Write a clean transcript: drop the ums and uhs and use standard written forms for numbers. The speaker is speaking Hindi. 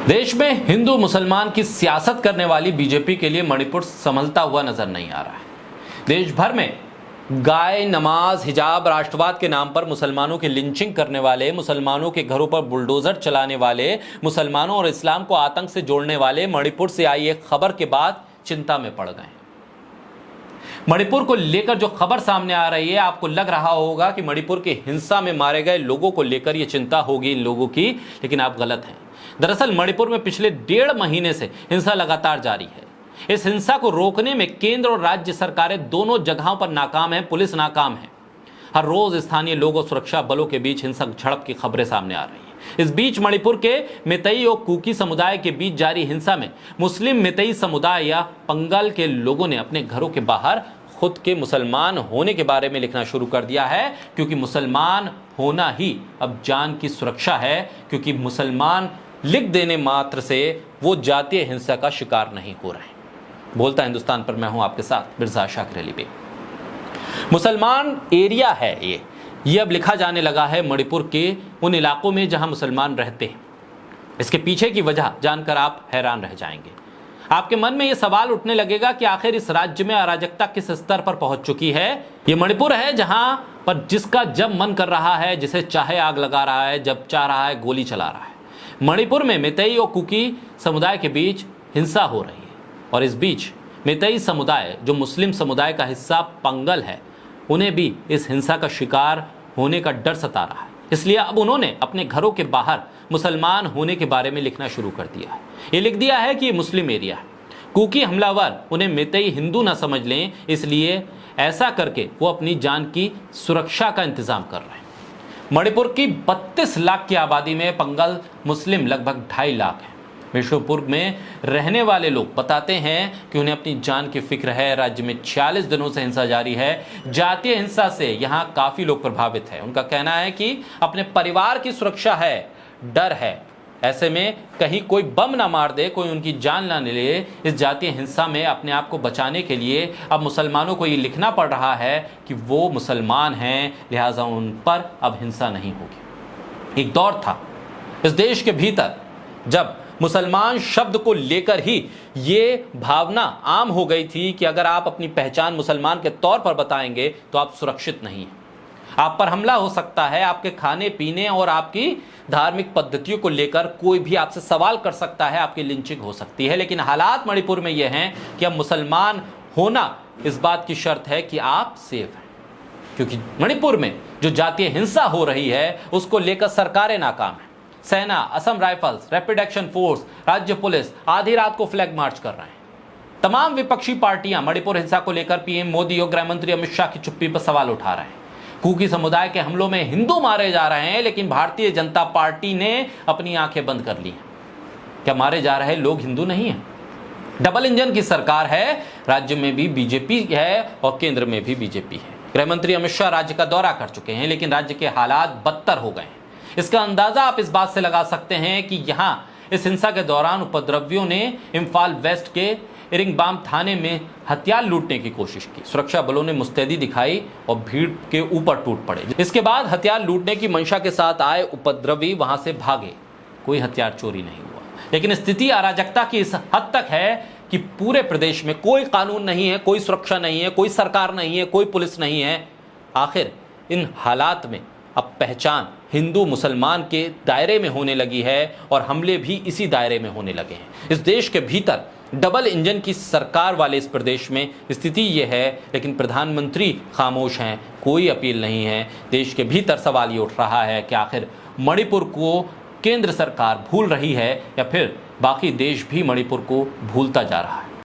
देश में हिंदू मुसलमान की सियासत करने वाली बीजेपी के लिए मणिपुर संभलता हुआ नजर नहीं आ रहा है। देश भर में गाय, नमाज, हिजाब, राष्ट्रवाद के नाम पर मुसलमानों की लिंचिंग करने वाले, मुसलमानों के घरों पर बुलडोजर चलाने वाले, मुसलमानों और इस्लाम को आतंक से जोड़ने वाले मणिपुर से आई एक खबर के बाद चिंता में पड़ गए। मणिपुर को लेकर जो खबर सामने आ रही है, आपको लग रहा होगा कि मणिपुर की हिंसा में मारे गए लोगों को लेकर यह चिंता होगी इन लोगों की, लेकिन आप गलत हैं। दरअसल मणिपुर में पिछले 1.5 महीने से हिंसा लगातार जारी है। इस हिंसा को रोकने में केंद्र और राज्य सरकारें दोनों जगहों पर नाकाम है, पुलिस नाकाम है। हर रोज स्थानीय लोगों और सुरक्षा बलों के बीच हिंसक झड़प की खबरें सामने आ रही हैं। इस बीच मणिपुर के मेतई और कुकी समुदाय के बीच जारी हिंसा में मुस्लिम मेतई समुदाय या पंगल के लोगों ने अपने घरों के बाहर खुद के मुसलमान होने के बारे में लिखना शुरू कर दिया है, क्योंकि मुसलमान होना ही अब जान की सुरक्षा है। क्योंकि मुसलमान लिख देने मात्र से वो जातीय हिंसा का शिकार नहीं हो रहे हैं। बोलता हिंदुस्तान पर मैं हूं आपके साथ मिर्जा शाकिर अली बेग। मुसलमान एरिया है ये अब लिखा जाने लगा है मणिपुर के उन इलाकों में जहां मुसलमान रहते हैं। इसके पीछे की वजह जानकर आप हैरान रह जाएंगे। आपके मन में यह सवाल उठने लगेगा कि आखिर इस राज्य में अराजकता किस स्तर पर पहुंच चुकी है। ये मणिपुर है जहां पर जिसका जब मन कर रहा है, जिसे चाहे आग लगा रहा है, जब चाह रहा है गोली चला रहा है। मणिपुर में मेतई और कुकी समुदाय के बीच हिंसा हो रही है, और इस बीच मेतई समुदाय जो मुस्लिम समुदाय का हिस्सा पंगल है, उन्हें भी इस हिंसा का शिकार होने का डर सता रहा है। इसलिए अब उन्होंने अपने घरों के बाहर मुसलमान होने के बारे में लिखना शुरू कर दिया है। ये लिख दिया है कि ये मुस्लिम एरिया है। कुकी हमलावर उन्हें मेतई हिंदू ना समझ लें, इसलिए ऐसा करके वो अपनी जान की सुरक्षा का इंतजाम कर रहे हैं। मणिपुर की 32 लाख की आबादी में पंगल मुस्लिम लगभग 2.5 लाख हैं। विष्णुपुर में रहने वाले लोग बताते हैं कि उन्हें अपनी जान की फिक्र है। राज्य में 46 दिनों से हिंसा जारी है। जातीय हिंसा से यहाँ काफी लोग प्रभावित हैं। उनका कहना है कि अपने परिवार की सुरक्षा है, डर है। ऐसे में कहीं कोई बम ना मार दे, कोई उनकी जान ना ले। इस जातीय हिंसा में अपने आप को बचाने के लिए अब मुसलमानों को ये लिखना पड़ रहा है कि वो मुसलमान हैं, लिहाजा उन पर अब हिंसा नहीं होगी। एक दौर था इस देश के भीतर जब मुसलमान शब्द को लेकर ही ये भावना आम हो गई थी कि अगर आप अपनी पहचान मुसलमान के तौर पर बताएंगे तो आप सुरक्षित नहीं हैं। आप पर हमला हो सकता है, आपके खाने पीने और आपकी धार्मिक पद्धतियों को लेकर कोई भी आपसे सवाल कर सकता है, आपकी लिंचिंग हो सकती है। लेकिन हालात मणिपुर में यह हैं कि अब मुसलमान होना इस बात की शर्त है कि आप सेफ हैं। क्योंकि मणिपुर में जो जातीय हिंसा हो रही है उसको लेकर सरकारें नाकाम हैं। सेना, Assam rifles, rapid action force, राज्य पुलिस आधी रात को फ्लैग मार्च कर रहे हैं। तमाम विपक्षी पार्टियां मणिपुर हिंसा को लेकर पीएम मोदी और गृह मंत्री अमित शाह की चुप्पी पर सवाल उठा रहे हैं। कुकी समुदाय के हमलों में हिंदू मारे जा रहे हैं, लेकिन भारतीय जनता पार्टी ने अपनी आंखें बंद कर ली हैं। क्या मारे जा रहे लोग हिंदू नहीं हैं? डबल इंजन की सरकार है, राज्य में भी बीजेपी है और केंद्र में भी बीजेपी है। गृह मंत्री अमित शाह राज्य का दौरा कर चुके हैं, लेकिन राज्य के हालात बदतर हो गए हैं। इसका अंदाजा आप इस बात से लगा सकते हैं कि यहां इस हिंसा के दौरान उपद्रवियों ने इम्फाल वेस्ट के इरिंगबाम थाने में हथियार लूटने की कोशिश की। सुरक्षा बलों ने मुस्तैदी दिखाई और भीड़ के ऊपर टूट पड़े। इसके बाद हथियार लूटने की मंशा के साथ आए उपद्रवी वहां से भागे। कोई हथियार चोरी नहीं हुआ, लेकिन स्थिति अराजकता की इस हद तक है कि पूरे प्रदेश में कोई कानून नहीं है, कोई सुरक्षा नहीं है, कोई सरकार नहीं है, कोई पुलिस नहीं है। आखिर इन हालात में अब पहचान हिंदू मुसलमान के दायरे में होने लगी है और हमले भी इसी दायरे में होने लगे हैं। इस देश के भीतर डबल इंजन की सरकार वाले इस प्रदेश में स्थिति यह है, लेकिन प्रधानमंत्री खामोश हैं, कोई अपील नहीं है। देश के भीतर सवाल ये उठ रहा है कि आखिर मणिपुर को केंद्र सरकार भूल रही है या फिर बाकी देश भी मणिपुर को भूलता जा रहा है।